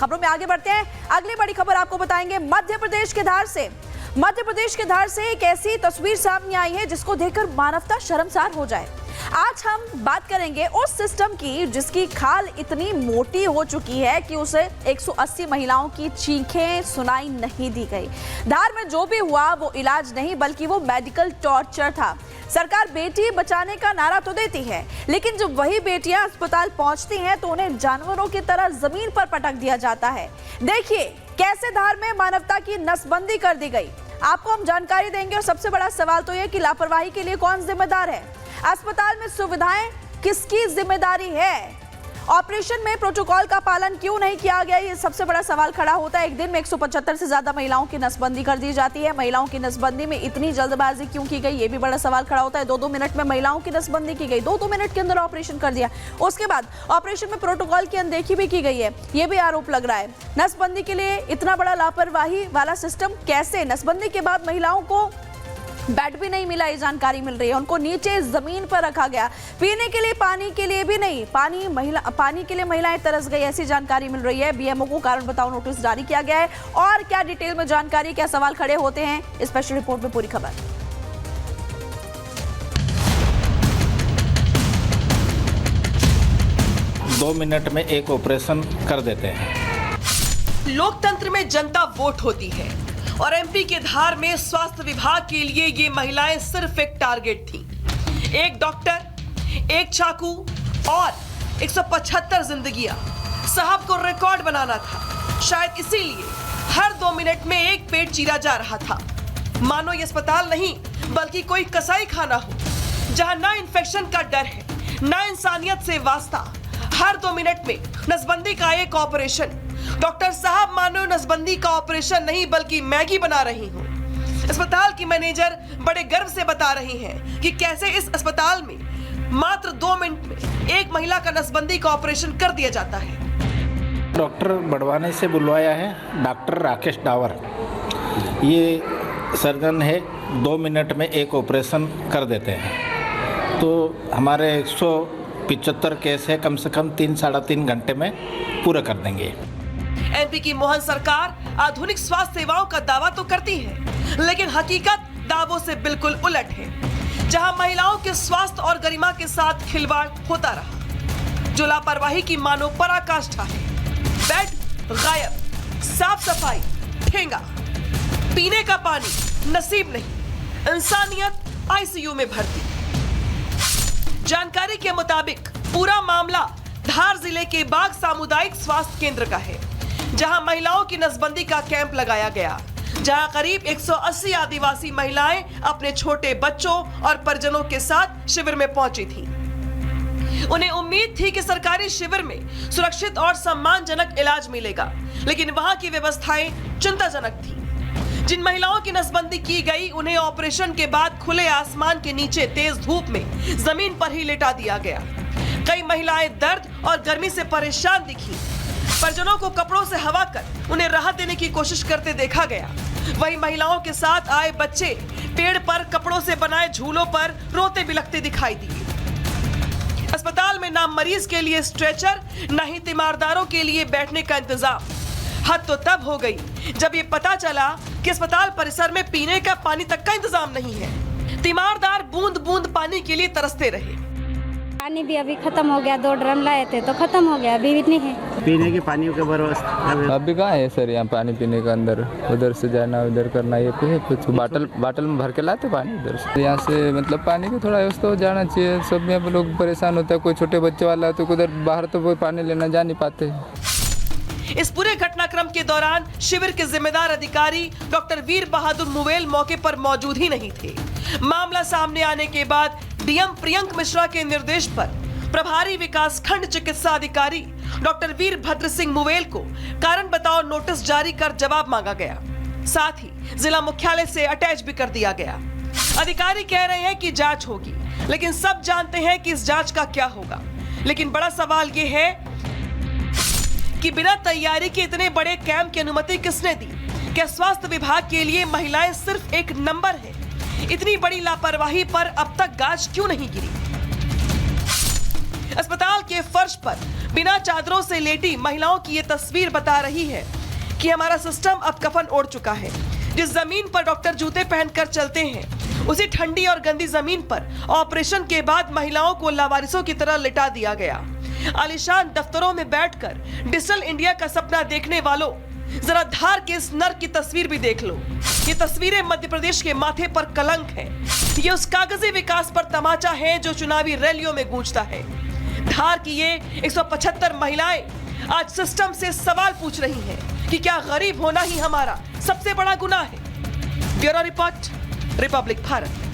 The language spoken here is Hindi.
खबरों में आगे बढ़ते हैं। अगली बड़ी खबर आपको बताएंगे मध्य प्रदेश के धार से। मध्य प्रदेश के धार से एक ऐसी तस्वीर सामने आई है जिसको देखकर मानवता शर्मसार हो जाए। आज हम बात करेंगे उस सिस्टम की जिसकी खाल इतनी मोटी हो चुकी है कि उसे 180 महिलाओं की चीखें सुनाई नहीं दी गई। धार में जो भी हुआ वो इलाज नहीं बल्कि वो मेडिकल टॉर्चर था। सरकार बेटी बचाने का नारा तो देती है, लेकिन जब वही बेटियां अस्पताल पहुंचती हैं तो उन्हें जानवरों की तरह जमीन पर पटक दिया जाता है। देखिए कैसे धार में मानवता की नसबंदी कर दी गई। आपको हम जानकारी देंगे और सबसे बड़ा सवाल तो यह कि लापरवाही के लिए कौन जिम्मेदार है। अस्पताल में सुविधाएं किसकी जिम्मेदारी है। ऑपरेशन में प्रोटोकॉल का पालन क्यों नहीं किया गया, ये सबसे बड़ा सवाल खड़ा होता है। एक दिन में 175 से ज्यादा महिलाओं की नसबंदी कर दी जाती है। महिलाओं की नसबंदी में इतनी जल्दबाजी क्यों की गई, ये भी बड़ा सवाल खड़ा होता है। 2-2 मिनट में महिलाओं की नसबंदी की गई, 2-2 मिनट के अंदर ऑपरेशन कर दिया। उसके बाद ऑपरेशन में प्रोटोकॉल की अनदेखी भी की गई है, ये भी आरोप लग रहा है। नसबंदी के लिए इतना बड़ा लापरवाही वाला सिस्टम कैसे। नसबंदी के बाद महिलाओं को बेड भी नहीं मिला, ये जानकारी मिल रही है। उनको नीचे जमीन पर रखा गया, पीने के लिए पानी के लिए भी नहीं, पानी के लिए महिलाएं तरस गई, ऐसी जानकारी मिल रही है। बीएमओ को कारण बताओ नोटिस जारी किया गया है। और क्या डिटेल में जानकारी, क्या सवाल खड़े होते हैं, स्पेशल रिपोर्ट में पूरी खबर। 2 मिनट में एक ऑपरेशन कर देते हैं। लोकतंत्र में जनता वोट होती है और एमपी के धार में स्वास्थ्य विभाग के लिए ये महिलाएं सिर्फ एक टारगेट थीं। एक डॉक्टर, एक चाकू और 175 जिंदगियां। साहब को रिकॉर्ड बनाना था, शायद इसीलिए हर 2 मिनट में एक पेट चीरा जा रहा था। मानो ये अस्पताल नहीं बल्कि कोई कसाई खाना हो, जहां ना इन्फेक्शन का डर है ना इंसानियत से वास्ता। हर 2 मिनट में नसबंदी का एक ऑपरेशन। डॉक्टर साहब मानो नसबंदी का ऑपरेशन नहीं बल्कि मैगी बना रही हूँ। अस्पताल की मैनेजर बड़े गर्व से बता रही हैं कि कैसे इस अस्पताल में मात्र 2 मिनट में एक महिला का नसबंदी का ऑपरेशन कर दिया जाता है। डॉक्टर बड़वाने से बुलवाया है, डॉक्टर राकेश डावर। ये सर्जन है, 2 मिनट में एक ऑपरेशन कर देते हैं। तो हमारे 175 केस है, कम से कम 3-3.5 घंटे में पूरा कर देंगे। एमपी की मोहन सरकार आधुनिक स्वास्थ्य सेवाओं का दावा तो करती है, लेकिन हकीकत दावों से बिल्कुल उलट है। जहां महिलाओं के स्वास्थ्य और गरिमा के साथ खिलवाड़ होता रहा, जो लापरवाही की मानो पराकाष्ठा है। बेड गायब, साफ सफाई ठेंगा, पीने का पानी नसीब नहीं, इंसानियत आईसीयू में भर्ती। जानकारी के मुताबिक पूरा मामला धार जिले के बाग सामुदायिक स्वास्थ्य केंद्र का है, जहां महिलाओं की नसबंदी का कैंप लगाया गया, जहां करीब 180 आदिवासी महिलाएं अपने छोटे बच्चों और परिजनों के साथ शिविर में पहुंची थीं। उन्हें उम्मीद थी कि सरकारी शिविर में सुरक्षित और सम्मानजनक इलाज मिलेगा, लेकिन वहां की व्यवस्थाएं चिंताजनक थीं। जिन महिलाओं की नसबंदी की गई, उन्हें ऑपरेशन के बाद खुले आसमान के नीचे तेज धूप में जमीन पर ही लेटा दिया गया। कई महिलाएं दर्द और गर्मी से परेशान दिखी। परिजनों को कपड़ों से हवा कर उन्हें राहत देने की कोशिश करते देखा गया। वहीं महिलाओं के साथ आए बच्चे पेड़ पर कपड़ों से बनाए झूलों पर रोते बिलखते दिखाई दिए। अस्पताल में ना मरीज के लिए स्ट्रेचर, ना ही तीमारदारों के लिए बैठने का इंतजाम। हद तो तब हो गई जब ये पता चला कि अस्पताल परिसर में पीने का पानी तक का इंतजाम नहीं है। तीमारदार बूंद बूंद पानी के लिए तरसते रहे। पानी भी अभी खत्म हो गया, 2 ड्रम लाए थे तो खत्म हो गया, अभी नहीं है पीने के पानी का व्यवस्था। अभी कहाँ है सर यहाँ पानी पीने का, अंदर उधर से जाना उधर करना, ये कुछ बाटल में भर के लाते पानी उधर से। यहाँ से मतलब पानी की थोड़ा व्यवस्था हो जाना चाहिए। सब में लोग परेशान होता है, कोई छोटे बच्चे वाला तो उधर बाहर तो कोई पानी लेना जा नहीं पाते। इस पूरे घटनाक्रम के दौरान शिविर के जिम्मेदार अधिकारी डॉक्टर वीर बहादुर मुवेल मौके पर मौजूद ही नहीं थे। मामला सामने आने के बाद डीएम प्रियंक मिश्रा के निर्देश पर प्रभारी विकास खंड चिकित्सा अधिकारी डॉक्टर वीरभद्र सिंह मुवेल को कारण बताओ नोटिस जारी कर जवाब मांगा गया। साथ ही जिला मुख्यालय से अटैच भी कर दिया गया। अधिकारी कह रहे हैं कि जांच होगी, लेकिन सब जानते हैं कि इस जांच का क्या होगा। लेकिन बड़ा सवाल ये है कि बिना तैयारी के इतने बड़े कैंप की अनुमति किसने दी? क्या स्वास्थ्य विभाग के लिए महिलाएं सिर्फ एक नंबर है? इतनी बड़ी लापरवाही पर अब तक गाज क्यों नहीं गिरी? अस्पताल के फर्श पर बिना चादरों से लेटी महिलाओं की ये तस्वीर बता रही है कि हमारा सिस्टम अब कफन ओढ़ चुका है। जिस जमीन पर डॉक्टर जूते पहनकर चलते हैं, उसी ठंडी और गंदी जमीन पर ऑपरेशन के बाद महिलाओं को लावारिसों की तरह लिटा दिया गया। आलीशान दफ्तरों में बैठकर डिजिटल इंडिया का सपना देखने वालों, जरा धार के इस नर्क की तस्वीर भी देख लो। ये तस्वीरें मध्य प्रदेश के माथे पर कलंक है। ये उस कागजी विकास पर तमाचा है जो चुनावी रैलियों में गूंजता है। धार की ये 175 महिलाएं आज सिस्टम से सवाल पूछ रही हैं कि क्या गरीब होना ही हमारा सबसे बड़ा गुनाह है। Bureau report, Republic Bharat.